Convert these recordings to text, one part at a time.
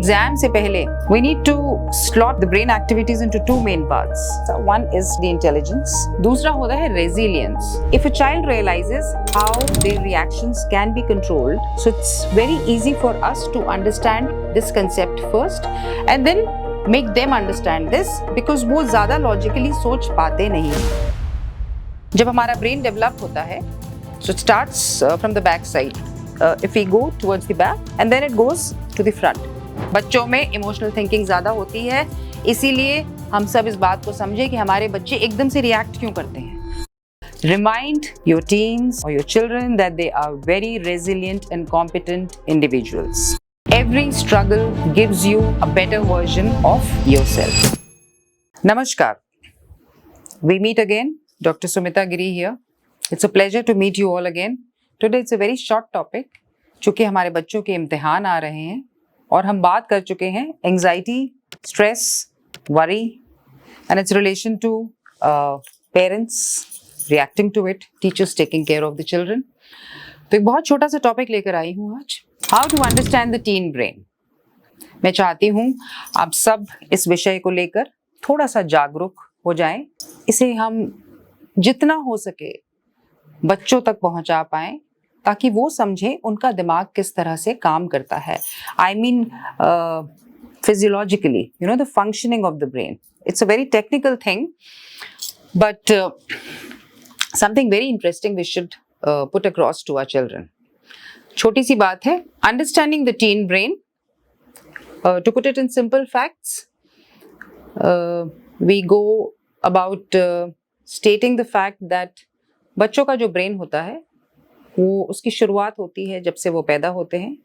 Exam से पहले we need to slot the brain activities into two main parts. So one is the intelligence, दूसरा होता है resilience. If a child realizes how their reactions can be controlled, so it's very easy for us to understand this concept first and then make them understand this because वो ज़्यादा logically सोच पाते नहीं हैं. जब हमारा brain develop होता है, so it starts from the back side. If we go towards the back and then it goes to the front. बच्चों में इमोशनल थिंकिंग ज़्यादा होती है, इसीलिए हम सब इस बात को समझें कि हमारे बच्चे एकदम से रिएक्ट क्यों करते हैं. Remind your teens or your children that they are very resilient and competent individuals. Every struggle gives you a better version of yourself. Namaskar. We meet again. Dr. Sumita Giri here. It's a pleasure to meet you all again. Today it's a very short topic. चूँकि हमारे बच्चों के इम्तिहान आ रहे हैं और हम बात कर चुके हैं anxiety, stress, worry and it's relation to parents reacting to it, teachers taking care of the children. तो एक बहुत छोटा सा टॉपिक लेकर आई हूँ आज, how to understand the teen brain. मैं चाहती हूँ आप सब इस विषय को लेकर थोड़ा सा जागरूक हो जाएं, इसे हम जितना हो सके बच्चों तक पहुँचा पाएं ताकि वो समझें उनका दिमाग किस तरह से काम करता है. I mean physiologically, you know, the functioning of the brain. It's a very technical thing but something very interesting we should put across to our children. छोटी सी बात है, understanding the teen brain. To put it in simple facts, we go about stating the fact that बच्चों का जो brain होता है वो उसकी शुरुआत होती है जब से वो पैदा होते हैं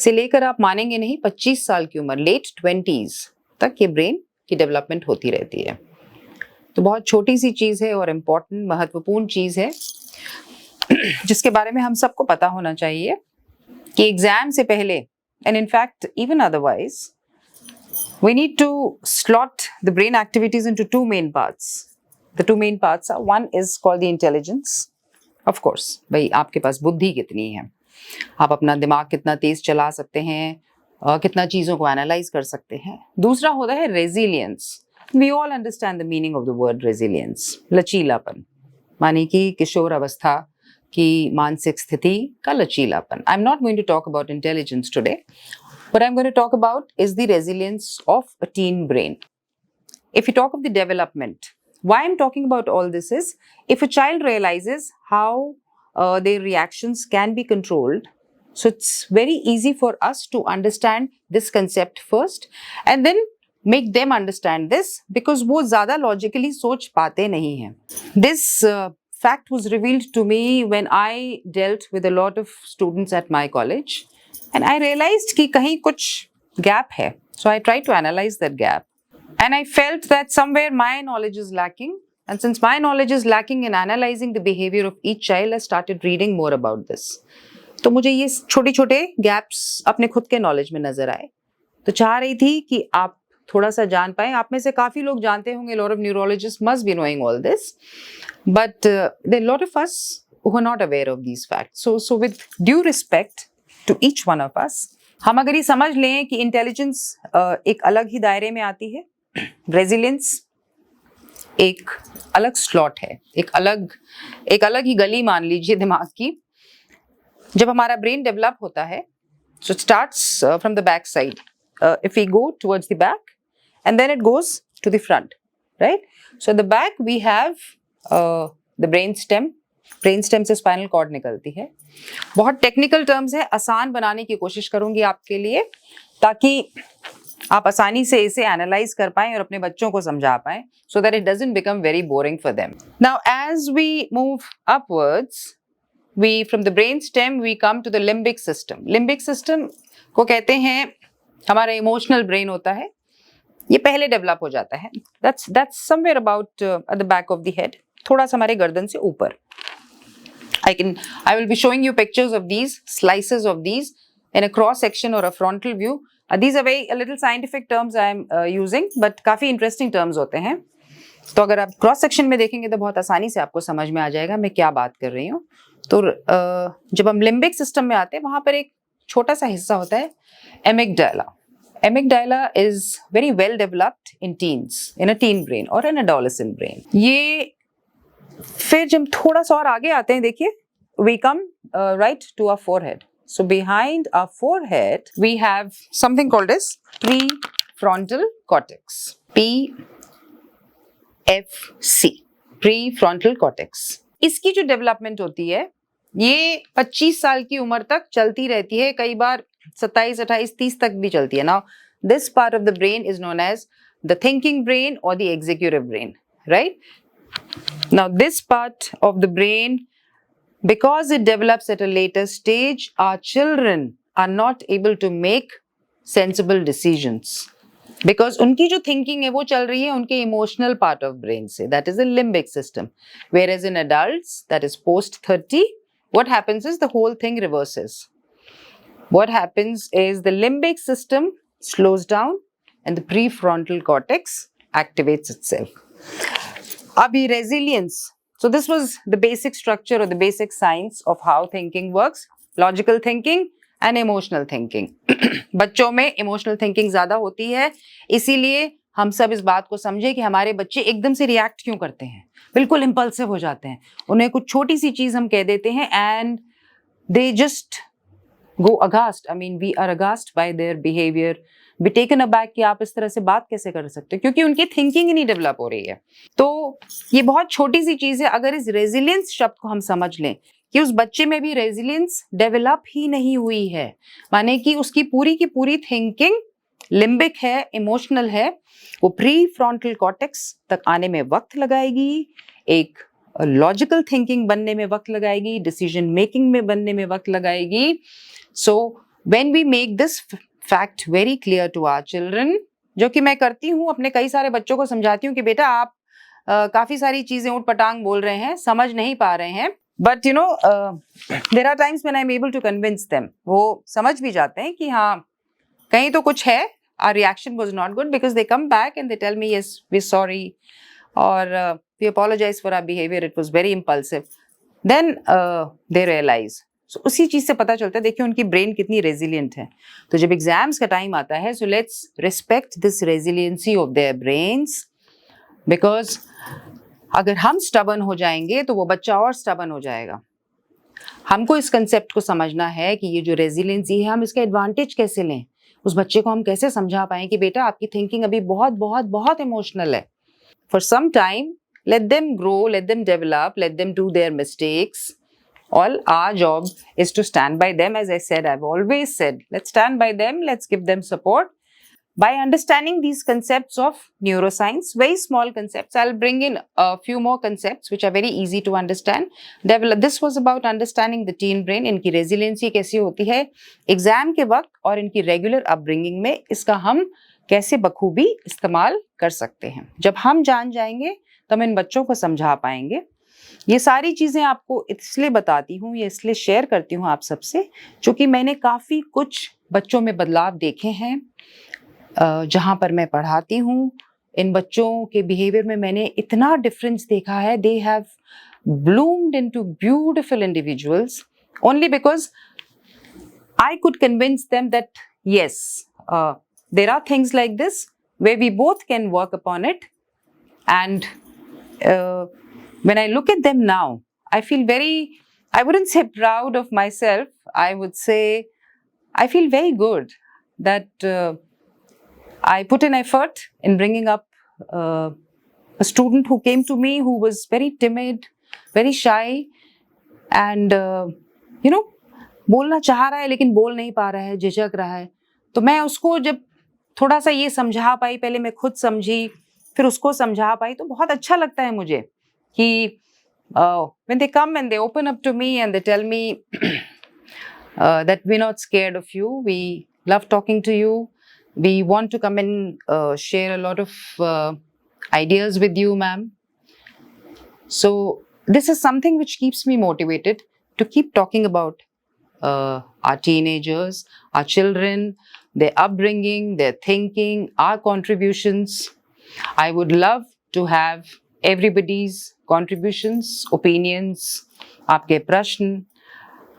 से लेकर आप मानेंगे नहीं 25 साल की उम्र, लेट 20s तक ये ब्रेन की डेवलपमेंट होती रहती है. तो बहुत छोटी सी चीज़ है और इम्पॉर्टेंट, महत्वपूर्ण चीज़ है जिसके बारे में हम सबको पता होना चाहिए कि एग्जाम से पहले and in fact even otherwise we need to slot the brain activities into two main parts. The two main parts are, one is called the intelligence. Of course भाई, आपके पास बुद्धि कितनी है, आप अपना दिमाग कितना तेज चला सकते हैं, कितना चीज़ों को एनालाइज कर सकते हैं. दूसरा होता है resilience. We all understand the meaning of the word resilience. लचीलापन, माने कि किशोर अवस्था की मानसिक स्थिति का लचीलापन. I am not going to talk about intelligence today, but I am going to talk about is the resilience of a teen brain. If you talk of the development, why I'm talking about all this is, if a child realizes how their reactions can be controlled, so it's very easy for us to understand this concept first and then make them understand this because वो ज़्यादा logically सोच पाते नहीं हैं. This fact was revealed to me when I dealt with a lot of students at my college and I realized कि कहीं कुछ gap है. So I tried to analyze that gap. And I felt that somewhere my knowledge is lacking. And since my knowledge is lacking in analyzing the behavior of each child, I started reading more about this. तो मुझे ये छोटे छोटे gaps अपने खुद के knowledge में नजर आए. तो चाह रही थी कि आप थोड़ा सा जान पाएं. आप में से काफ़ी लोग जानते होंगे, lot of neurologists must be knowing all this. But there are a lot of us who are not aware of these facts. So with due respect to each one of us, हम अगर ये समझ लें कि intelligence एक अलग ही दायरे में आती है, रेजिलियंस एक अलग स्लॉट है, एक अलग ही गली मान लीजिए दिमाग की. जब हमारा ब्रेन डेवलप होता है, so it starts from the back side. If we go towards the back end then it goes to the front, right. So the back we have the brain stem. Brain stem से spinal cord निकलती है. बहुत technical terms है, आसान बनाने की कोशिश करूंगी आपके लिए ताकि आप आसानी से इसे एनालाइज कर पाएं और अपने बच्चों को समझा पाएं, so that it doesn't become very boring for them. Now, as we move upwards, from the brain stem we come to the limbic system. Limbic system को कहते हैं हमारा इमोशनल ब्रेन होता है. ये पहले डेवलप हो जाता है. That's somewhere about at the back of the head. थोड़ा सा हमारे गर्दन से ऊपर. I will be showing you pictures of these, slices of these in a cross section or a frontal view. These are a little scientific terms I am using, but काफ़ी interesting terms होते हैं. तो अगर आप cross section में देखेंगे तो बहुत आसानी से आपको समझ में आ जाएगा मैं क्या बात कर रही हूँ. तो जब हम लिम्बिक सिस्टम में आते हैं वहाँ पर एक छोटा सा हिस्सा होता है amygdala. amygdala is very well developed in teens, in a teen brain or an adolescent brain. ये फिर जब थोड़ा सा और आगे आते हैं, देखिए, we come right to our forehead. So behind our forehead we have something called as prefrontal cortex, PFC, prefrontal cortex. इसकी जो डेवलपमेंट होती है ये 25 साल की उम्र तक चलती रहती है, कई बार 27, 28, 30 तक भी चलती है. Now this part of the brain is known as the thinking brain or the executive brain, right? Now this part of the brain, because it develops at a later stage, our children are not able to make sensible decisions. Because उनकी जो thinking है वो चल रही है उनके emotional part of brain से, that is the limbic system. Whereas in adults, that is post 30, what happens is the whole thing reverses. What happens is the limbic system slows down and the prefrontal cortex activates itself. Abhi resilience. So this was the basic structure or the basic science of how thinking works. Logical thinking and emotional thinking. बच्चों में emotional thinking ज़्यादा होती है, इसीलिए हम सब इस बात को समझे कि हमारे बच्चे एकदम से react क्यों करते हैं, बिल्कुल impulsive हो जाते हैं. उन्हें कुछ छोटी सी चीज़ हम कह देते हैं and they just go aghast. I mean, we are aghast by their behavior. Be taken aback कि आप इस तरह से बात कैसे कर सकते हो, क्योंकि उनकी थिंकिंग ही नहीं डेवलप हो रही है. तो ये बहुत छोटी सी चीज है. अगर इस रेजिलियंस शब्द को हम समझ लें कि उस बच्चे में भी रेजिलियंस डेवलप ही नहीं हुई है, माने कि उसकी पूरी की पूरी थिंकिंग लिम्बिक है, इमोशनल है, वो प्री फ्रंटल कॉर्टेक्स तक आने में वक्त लगाएगी, एक लॉजिकल थिंकिंग बनने में वक्त लगाएगी, डिसीजन मेकिंग में बनने में वक्त लगाएगी. So when we make this fact very clear to our children, जो कि मैं करती हूँ, अपने कई सारे बच्चों को समझाती हूँ कि बेटा आप काफी सारी चीजें ऊट पटांग बोल रहे हैं, समझ नहीं पा रहे हैं, but you know there are times when I am able to convince them. वो समझ भी जाते हैं कि हाँ कहीं तो कुछ है. Our reaction was not good because they come back and they tell me, yes, we're sorry, or we apologize for our behavior, it was very impulsive. Then they realize. So उसी चीज से पता चलता है, देखिए उनकी ब्रेन कितनी resilient है. तो जब एग्जाम्स का टाइम आता है, so let's respect this resiliency of their brains, because अगर हम स्टबन हो जाएंगे तो वो बच्चा और स्टबन हो जाएगा. हमको इस कंसेप्ट को समझना है कि ये जो रेजिलियंसी है, हम इसका एडवांटेज कैसे लें, उस बच्चे को हम कैसे समझा पाएं कि बेटा आपकी थिंकिंग अभी बहुत बहुत बहुत इमोशनल है. For some time let them grow, let them develop, let them do their mistakes. All our job is to stand by them. As I said, I've always said, let's stand by them, let's give them support. By understanding these concepts of neuroscience, very small concepts, I'll bring in a few more concepts which are very easy to understand. This was about understanding the teen brain, इनकी resiliency कैसी होती है exam के वक्त, और इनकी regular upbringing में इसका हम कैसे बखूबी इस्तेमाल कर सकते हैं. जब हम जान जाएंगे तो हम इन बच्चों को समझा पाएंगे. ये सारी चीज़ें आपको इसलिए बताती हूँ, ये इसलिए शेयर करती हूँ आप सबसे, क्योंकि मैंने काफ़ी कुछ बच्चों में बदलाव देखे हैं. जहाँ पर मैं पढ़ाती हूँ, इन बच्चों के बिहेवियर में मैंने इतना डिफरेंस देखा है. They have bloomed into beautiful individuals only because I could convince them that yes, there are things like this where we both can work upon it. And when I look at them now, I feel very, I wouldn't say proud of myself, I would say I feel very good that I put in effort in bringing up a student who came to me who was very timid, very shy, and बोलना चाह रहा है लेकिन बोल नहीं पा रहा है, झिझक रहा है. तो मैं उसको जब थोड़ा सा ये समझा पाई, पहले मैं खुद समझी फिर उसको समझा पाई, तो बहुत अच्छा लगता है मुझे कि when they come and they open up to me and they tell me that we're not scared of you, we love talking to you, we want to come and share a lot of ideas with you, ma'am. So this is something which keeps me motivated to keep talking about our teenagers, our children, their upbringing, their thinking, our contributions. I would love to have everybody's contributions, opinions, आपके प्रश्न,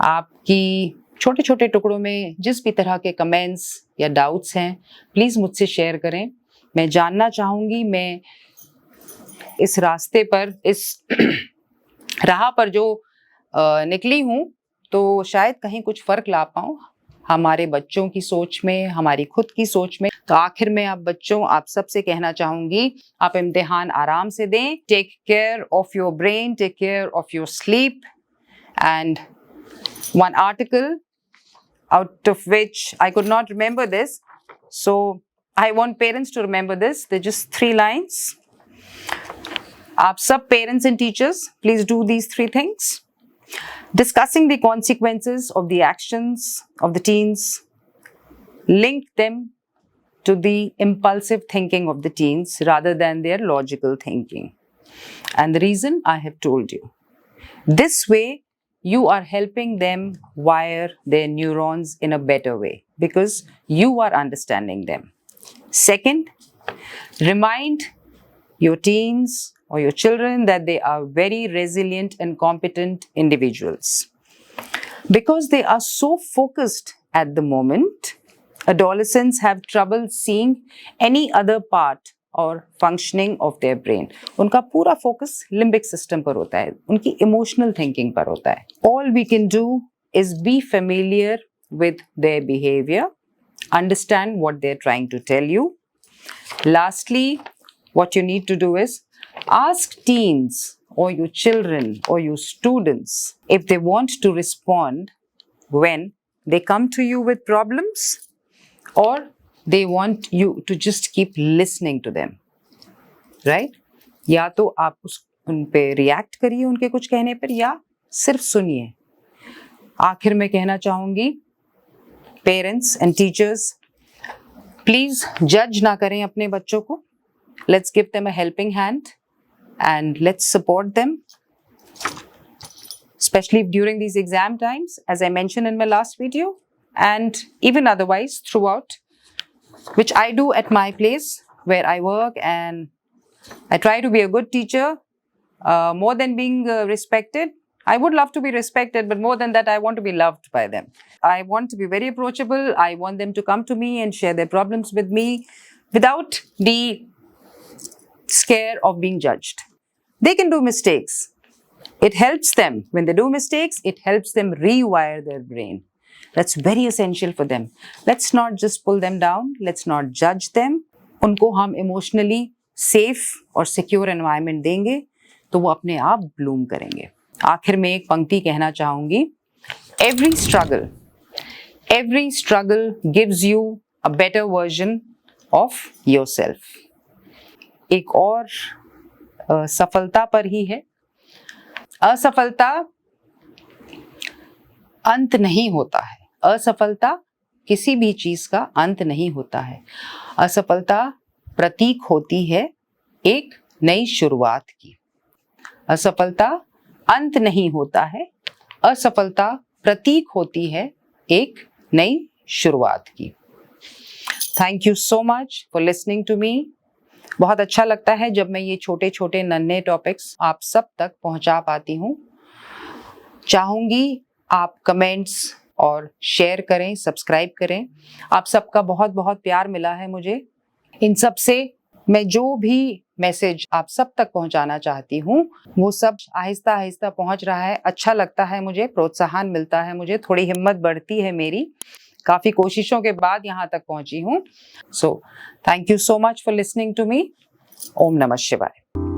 आपकी छोटे छोटे टुकड़ों में जिस भी तरह के कमेंट्स या डाउट्स हैं प्लीज़ मुझसे शेयर करें। मैं जानना चाहूँगी, मैं इस रास्ते पर, इस राह पर जो निकली हूँ तो शायद कहीं कुछ फ़र्क ला पाऊँ हमारे बच्चों की सोच में, हमारी खुद की सोच में। तो आखिर में आप सबसे कहना चाहूँगी, आप इम्तिहान आराम से दें। Take care of your brain, take care of your sleep. And one article out of which I could not remember this, so I want parents to remember this. They're just 3 lines. Aap sab parents and teachers, please do these 3 things. Discussing the consequences of the actions of the teens, link them to the impulsive thinking of the teens rather than their logical thinking. And the reason I have told you. This way, you are helping them wire their neurons in a better way because you are understanding them. Second, remind your teens or your children that they are very resilient and competent individuals. Because they are so focused at the moment, adolescents have trouble seeing any other part और functioning of their brain. उनका पूरा focus limbic system पर होता है, उनकी emotional thinking पर होता है। All we can do is be familiar with their behaviour, understand what they are trying to tell you. Lastly, what you need to do is ask teens और your children और your students if they want to respond when they come to you with problems और they want you to just keep listening to them, right? या तो आप उन पे react करिए उनके कुछ कहने पर या सिर्फ सुनिए। आखिर में कहना चाहूँगी, पेरेंट्स एंड टीचर्स प्लीज जज ना करें अपने बच्चों को। Let's give them a helping hand and let's support them, especially during these exam times, as I mentioned in my last video, and even otherwise throughout, which I do at my place where I work, and I try to be a good teacher. More than being respected, I would love to be respected, but more than that, I want to be loved by them. I want to be very approachable. I want them to come to me and share their problems with me without the scare of being judged. They can do mistakes. It helps them. When they do mistakes, it helps them rewire their brain. That's very essential for them. Let's not just pull them down. Let's not judge them. उनको हम emotionally safe और secure environment देंगे तो वो अपने आप bloom करेंगे। आखिर में एक पंक्ति कहना चाहूँगी, Every struggle gives you a better version of yourself. एक और सफलता पर ही है। असफलता अंत नहीं होता है। असफलता किसी भी चीज का अंत नहीं होता है। असफलता प्रतीक होती है एक नई शुरुआत की। असफलता अंत नहीं होता है, असफलता प्रतीक होती है एक नई शुरुआत की। Thank you so much for listening to me. बहुत अच्छा लगता है जब मैं ये छोटे छोटे नन्हे टॉपिक्स आप सब तक पहुंचा पाती हूँ। चाहूंगी आप कमेंट्स और शेयर करें, सब्सक्राइब करें। आप सबका बहुत बहुत प्यार मिला है मुझे। इन सब से मैं जो भी मैसेज आप सब तक पहुंचाना चाहती हूँ वो सब आहिस्ता आहिस्ता पहुंच रहा है। अच्छा लगता है मुझे, प्रोत्साहन मिलता है मुझे, थोड़ी हिम्मत बढ़ती है मेरी। काफ़ी कोशिशों के बाद यहाँ तक पहुंची हूँ। So thank you so much for listening to me. ओम नमः शिवाय।